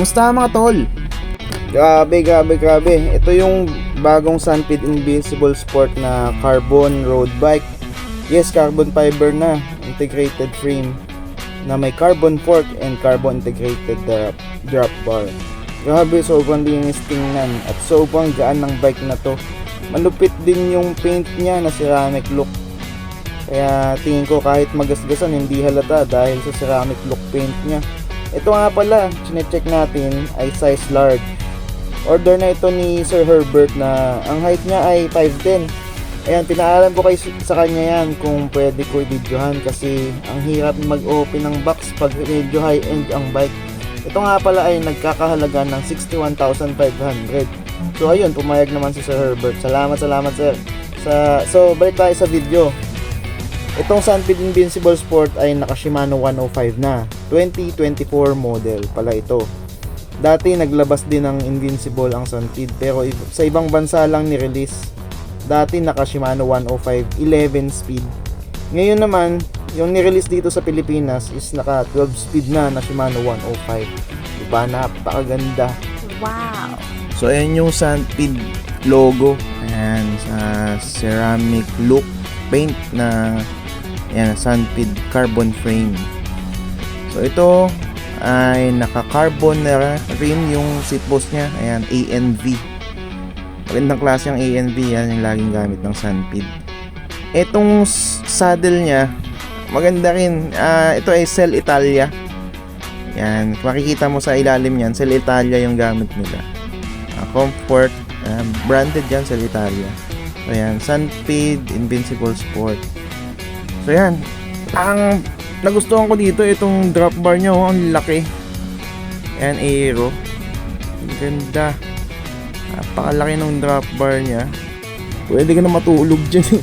Kamusta mga tol? Grabe. Ito yung bagong Sunpid Invincible Sport na carbon road bike. Yes, carbon fiber na, integrated frame na may carbon fork and carbon integrated drop bar. Grabe, sobrang linis tingnan at sobrang gaan ng bike na to. Malupit din yung paint niya na ceramic look. Kaya tingin ko kahit magasgasan hindi halata dahil sa ceramic look paint niya. Ito nga pala, chinecheck natin ay size large. Order na ito ni Sir Herbert na ang height niya ay 5'10". Ayan, pinaalam ko sa kanya yan kung pwede ko i-videohan kasi ang hirap mag-open ng box pag medyo high-end ang bike. Ito nga pala ay nagkakahalaga ng 61,500. So ayun, pumayag naman si Sir Herbert. Salamat sir. So balik tayo sa video. Itong Sunpid Invincible Sport ay naka Shimano 105 na 2024 model pala ito. Dati naglabas din ng Invincible ang Sunpid pero sa ibang bansa lang ni-release. Dati naka Shimano 105 11 speed. Ngayon naman, yung ni-release dito sa Pilipinas is naka 12 speed na Shimano 105. Diba? Napakaganda. Wow! So ayan yung Sunpid logo. Ayan, sa ceramic look paint na ayan, Sunpid carbon frame. So ito ay naka-carbon na rim yung seat post niya. Ayan, ANV. Magandang klase yung ANV. Yan yung laging gamit ng Sunpid. Itong saddle niya, maganda rin. Ito ay Cell Italia. Yan, makikita mo sa ilalim niyan, Cell Italia yung gamit nila. Comfort, branded yan, Cell Italia. So yan, Sunpid Invincible Sport. So yan, ang nagustuhan ko dito itong drop bar niya, ang laki. Yan, aero. Ang ganda. Napakalaki ng drop bar niya. Pwede ka na matulog dyan.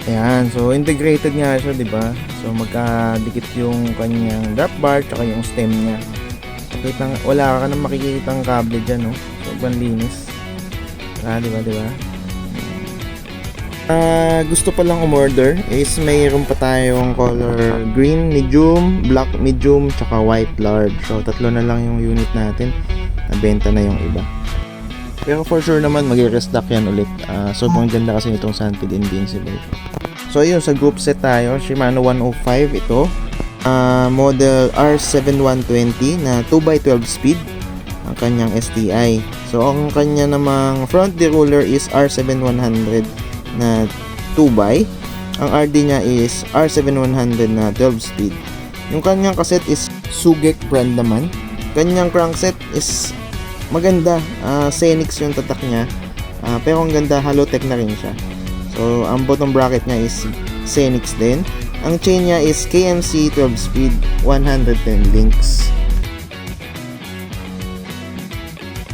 Ayan, so integrated nga siya, di ba? So magkadikit yung kanyang drop bar tsaka yung stem niya. Wala ka na makikitang kable dyan, no? Sobrang linis. Di ba? Gusto pa lang umorder is mayroon pa tayong color green, medium, black, medium, tsaka white large. So tatlo na lang yung unit natin. Nabenta na yung iba. Pero for sure naman mag-restock yan ulit. Sobrang ganda kasi itong Sunpid Invincible. So ayun, sa group set tayo, Shimano 105 ito. Model R7120 na 2x12 speed ang kanyang STI. So ang kanya namang front deroller is R7100 na 2x. Ang RD niya is R7100 na 12 speed. Yung kanyang cassette is Sugek brand naman. Kanyang crankset is maganda, Xenix yung tatak niya. Pero ang ganda, Halotech na rin siya. So ang bottom bracket niya is Xenix din. Ang chain niya is KMC 12 speed 110 links.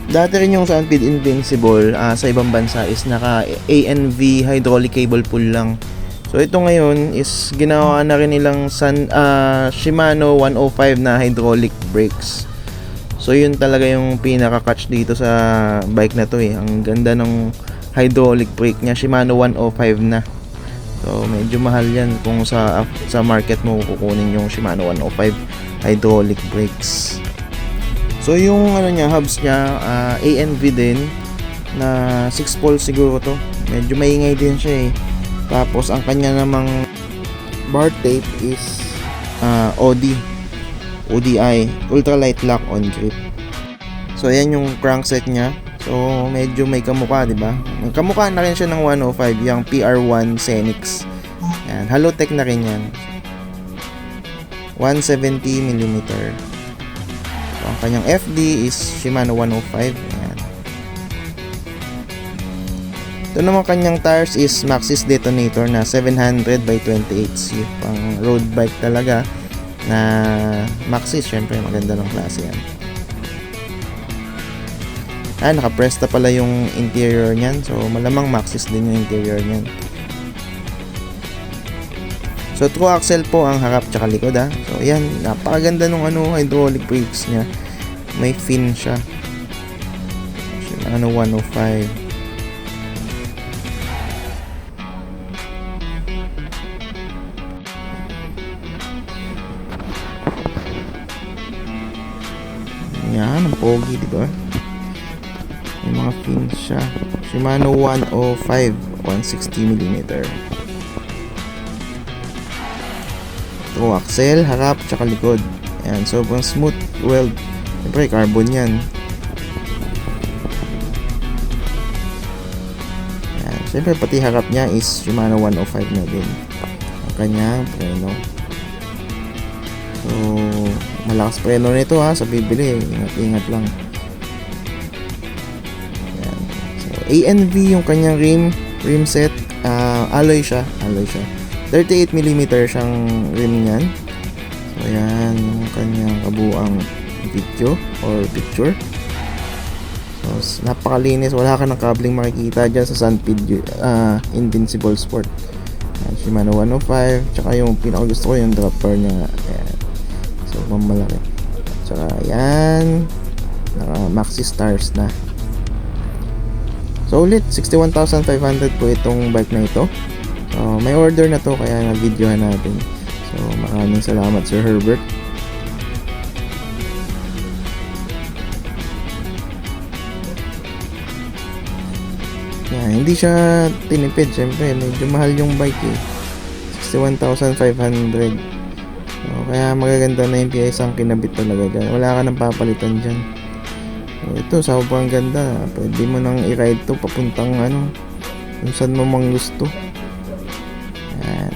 Dati rin yung Sunpid Invincible sa ibang bansa is naka ANV hydraulic cable pull lang. So ito ngayon is ginawa na rin nilang Shimano 105 na hydraulic brakes. So yun talaga yung pinaka-catch dito sa bike na to eh. Ang ganda ng hydraulic brake niya, Shimano 105 na. So medyo mahal yan kung sa market mo kukunin yung Shimano 105 hydraulic brakes. So yung hubs niya, ANV din na 6 pole siguro to. Medyo maingay din siya eh. Tapos ang kanya namang bar tape is ODI, ultralight lock on grip. So ayan yung crankset niya. So medyo may kamukha, di ba? Kamukha na rin siya ng 105, yung PR1 Xenix. Yan, Halotech na rin yan. 170mm. So ang kanyang FD is Shimano 105. Yan. Ito naman kanyang tires is Maxxis Detonator na 700 by 28C. Pang road bike talaga na Maxxis, syempre maganda ng klase yan. Nakapresta pala yung interior niyan. So malamang Maxxis din yung interior niyan. So true axle po ang harap tsaka likod ha. So yan, napakaganda nung hydraulic brakes niya. May fin siya. Shimano 105. Yan, ang pogi, di ba? May mga fins siya. Shimano 105, 160mm. Ito, axle, harap, tsaka likod. Ayan, sobrang smooth weld. Siyempre, carbon yan. Ayan, siyempre, pati harap niya is Shimano 105 na din. Ang kanyang preno. So, malakas preno nito ha, sa bibili. Ingat-ingat lang. Ayan. So, ANV yung kanyang rim set. Alloy siya. 38mm siyang rim niyan. So, ayan yung kanyang kabuang video or picture. So, napakalinis. Wala ka ng kabling makikita dyan sa Sunpeed Invincible Sport. Ayan, Shimano 105. Tsaka yung pinakagusto ko yung drop bar niya. Ayan. So, mamalaki. Tsaka, ayan. Maxi Stars na. So, ulit, 61,500 po itong bike na ito. So, may order na to kaya na-videohan natin. So, maraming salamat Sir Herbert. Yan, hindi siya tinipid. Siyempre, medyo mahal yung bike eh. 61,500. So, kaya magaganda na yung piyesang kinabit talaga dyan. Wala ka nang papalitan dyan. So, ito, sobrang ganda. Pwede mo nang i-ride to papuntang kung saan mo mang gusto. Yan.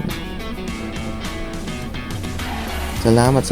Salamat.